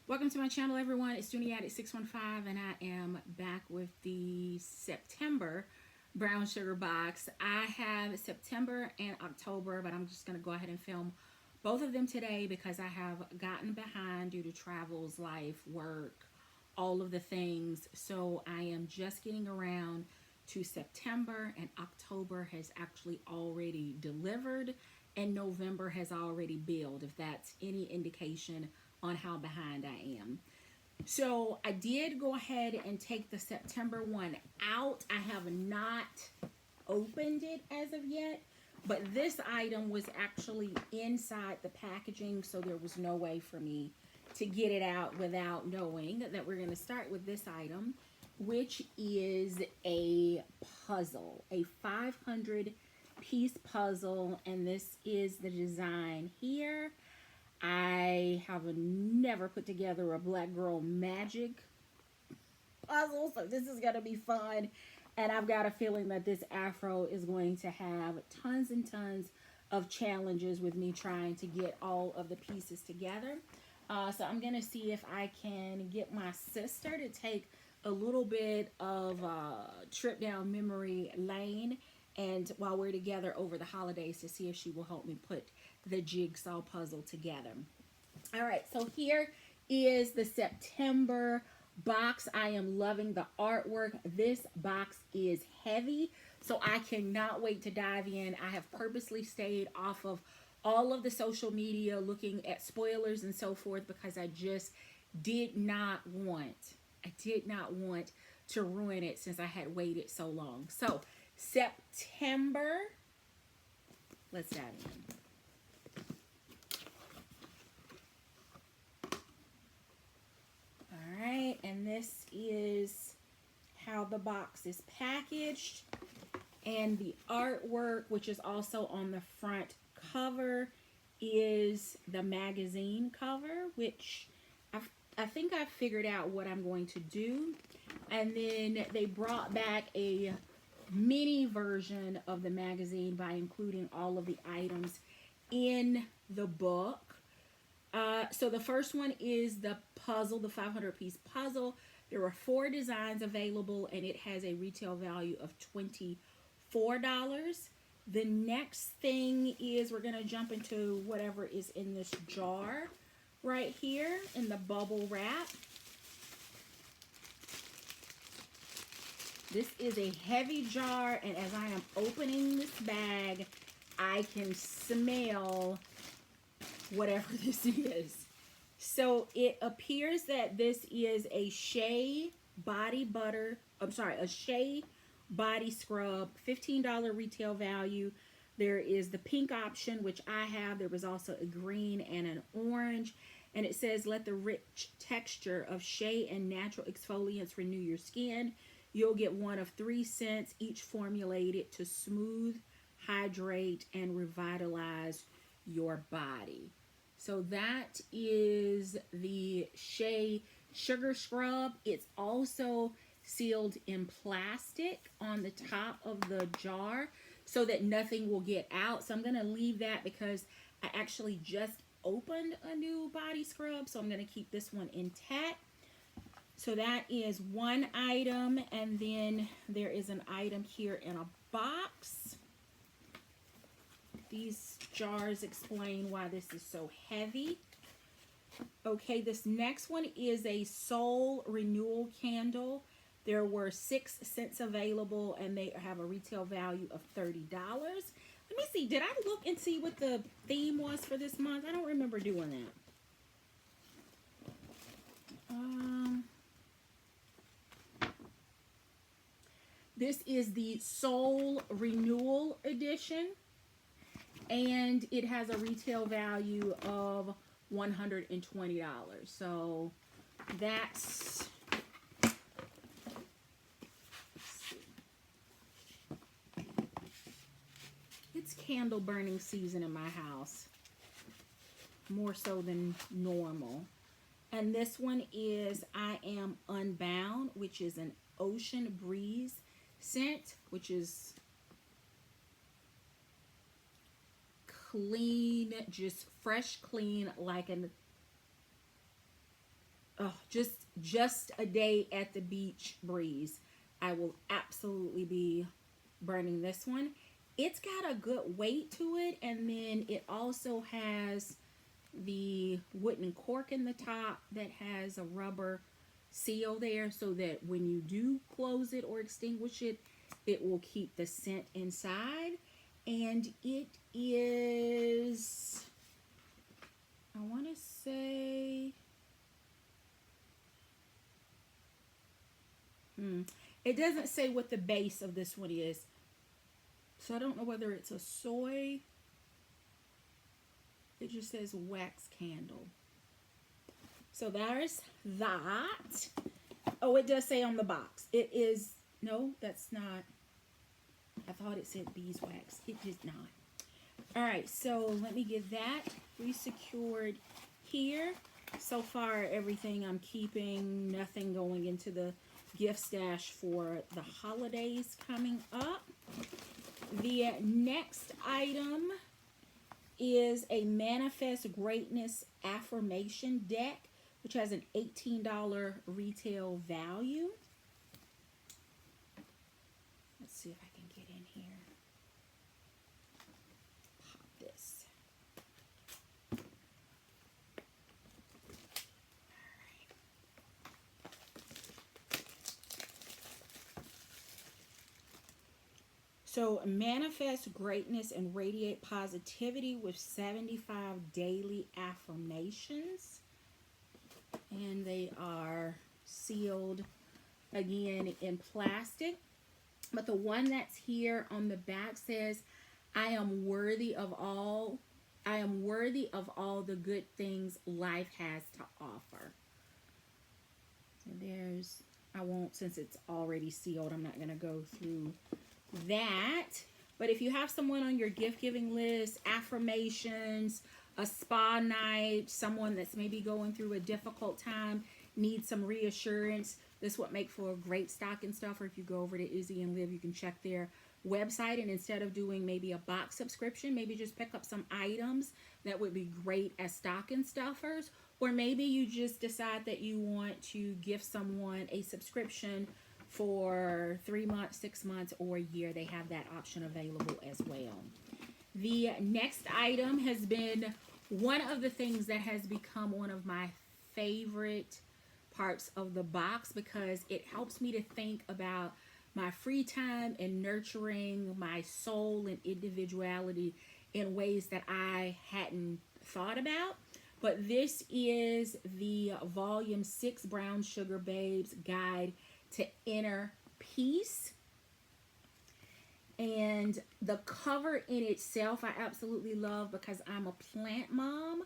Welcome to my channel, everyone. It's Addict 615, and I am back with the September brown sugar box. I have September and October, but I'm just going to go ahead and film both of them today because I have gotten behind due to travels, life, work, all of the things. So I am just getting around to September, and October has actually already delivered, and November has already billed, if that's any indication on how behind I am. So I did go ahead and take the September one out. I have not opened it as of yet, but this item was actually inside the packaging, so there was no way for me to get it out without knowing that we're going to start with this item, which is a puzzle, a 500 piece puzzle, and this is the design here. I have never put together a Black Girl Magic puzzle, so this is going to be fun. And I've got a feeling that this afro is going to have tons and tons of challenges with me trying to get all of the pieces together. So I'm going to see if I can get my sister to take a little bit of a trip down memory lane, and while we're together over the holidays, to see if she will help me put the jigsaw puzzle together. All right, so here is the September box. I am loving the artwork. This box is heavy, so I cannot wait to dive in. I have purposely stayed off of all of the social media looking at spoilers and so forth because I just did not want to ruin it since I had waited so long. So September, let's dive in. All right, and this is how the box is packaged, and the artwork, which is also on the front cover, is the magazine cover, which I think I figured out what I'm going to do. And then they brought back a mini version of the magazine by including all of the items in the book. So the first one is the puzzle, the 500 piece puzzle. There are 4 designs available, and it has a retail value of $24. The next thing is we're going to jump into whatever is in this jar right here in the bubble wrap. This is a heavy jar, and as I am opening this bag, I can smell whatever this is. So it appears that this is a Shea body butter, a Shea body scrub, $15 retail value. There is the pink option, which I have. There was also a green and an orange. And it says, let the rich texture of Shea and natural exfoliants renew your skin. You'll get one of 3 scents, each formulated to smooth, hydrate, and revitalize your body. So that is the Shea Sugar Scrub. It's also sealed in plastic on the top of the jar so that nothing will get out. So I'm going to leave that because I actually just opened a new body scrub, so I'm going to keep this one intact. So that is one item, and then there is an item here in a box. These jars explain why this is so heavy. Okay, this next one is a Soul Renewal Candle. There were 6 scents available, and they have a retail value of $30. Let me see. Did I look and see what the theme was for this month? I don't remember doing that. This is the Soul Renewal Edition, and it has a retail value of $120. So that's, it's candle burning season in my house, more so than normal. And this one is I Am Unbound, which is an Ocean Breeze scent, which is clean, just fresh, clean, like an oh, just a day at the beach breeze. I will absolutely be burning this one. It's got a good weight to it, and then it also has the wooden cork in the top that has a rubber seal there, so that when you do close it or extinguish it, it will keep the scent inside. And it is, I want to say, it doesn't say what the base of this one is, so I don't know whether it's a soy. It just says wax candle. So there's that. Oh, it does say on the box. It is, no, that's not. I thought it said beeswax. It did not. All right, so let me get that re-secured here. So far, everything I'm keeping, nothing going into the gift stash for the holidays coming up. The next item is a Manifest Greatness affirmation deck, which has an $18 retail value. Let's see if I can get in here. Pop this. So manifest greatness and radiate positivity with 75 daily affirmations. And they are sealed again in plastic. But the one that's here on the back says, I am worthy of all the good things life has to offer. So there's, I won't, since it's already sealed, I'm not going to go through that. But if you have someone on your gift giving list, affirmations, a spa night, someone that's maybe going through a difficult time, needs some reassurance, this would make for a great stocking stuffer. If you go over to Izzy and Liv, you can check their website, and instead of doing maybe a box subscription, maybe just pick up some items that would be great as stocking stuffers. Or maybe you just decide that you want to gift someone a subscription for 3 months, 6 months, or a year. They have that option available as well. The next item has been one of the things that has become one of my favorite parts of the box, because it helps me to think about my free time and nurturing my soul and individuality in ways that I hadn't thought about. But this is the Volume 6 Brown Sugar Babes Guide to Inner Peace. And the cover in itself I absolutely love, because I'm a plant mom,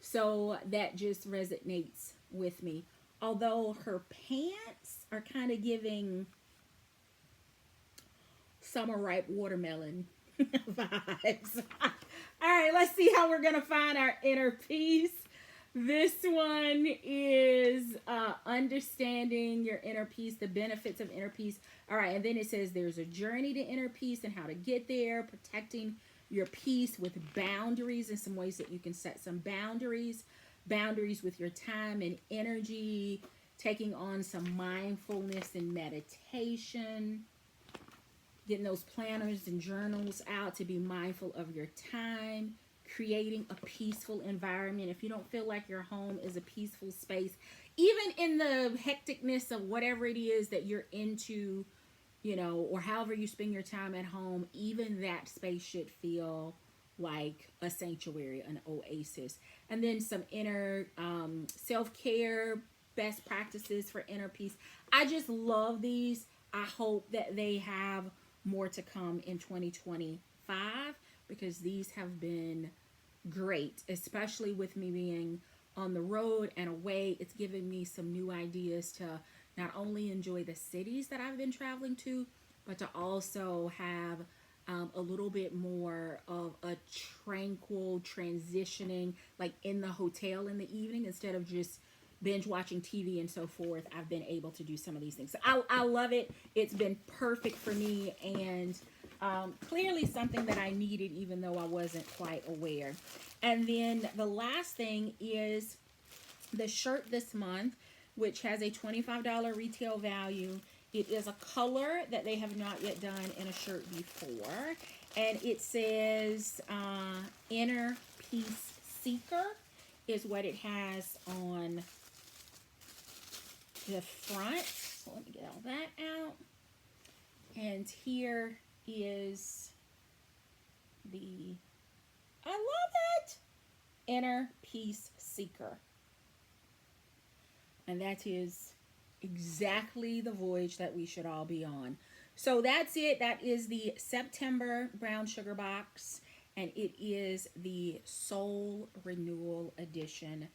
so that just resonates with me. Although her pants are kind of giving summer ripe watermelon vibes. All right, let's see how we're gonna find our inner peace. This one is understanding your inner peace, the benefits of inner peace. All right, and then it says there's a journey to inner peace and how to get there, protecting your peace with boundaries, and some ways that you can set some boundaries with your time and energy, taking on some mindfulness and meditation, getting those planners and journals out to be mindful of your time, creating a peaceful environment. If you don't feel like your home is a peaceful space, even in the hecticness of whatever it is that you're into, you know, or however you spend your time at home, even that space should feel like a sanctuary, an oasis. And then some inner self-care best practices for inner peace. I just love these. I hope that they have more to come in 2025, because these have been great, especially with me being on the road and away. It's given me some new ideas to not only enjoy the cities that I've been traveling to, but to also have a little bit more of a tranquil transitioning, like in the hotel in the evening, instead of just binge watching TV and so forth. I've been able to do some of these things. So I love it. It's been perfect for me, and clearly something that I needed, even though I wasn't quite aware. And then the last thing is the shirt this month which has a $25 retail value. It is a color that they have not yet done in a shirt before. And it says Inner Peace Seeker is what it has on the front. So let me get all that out. And here is the, I love it, Inner Peace Seeker. And that is exactly the voyage that we should all be on. So that's it. That is the September Brown Sugar Box. And it is the Soul Renewal Edition.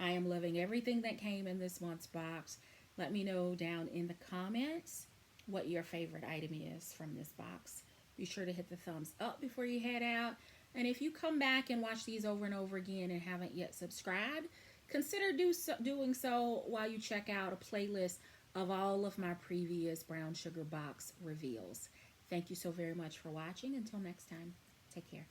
I am loving everything that came in this month's box. Let me know down in the comments what your favorite item is from this box. Be sure to hit the thumbs up before you head out. And if you come back and watch these over and over again and haven't yet subscribed, consider doing so while you check out a playlist of all of my previous Brown Sugar Box reveals. Thank you so very much for watching. Until next time, take care.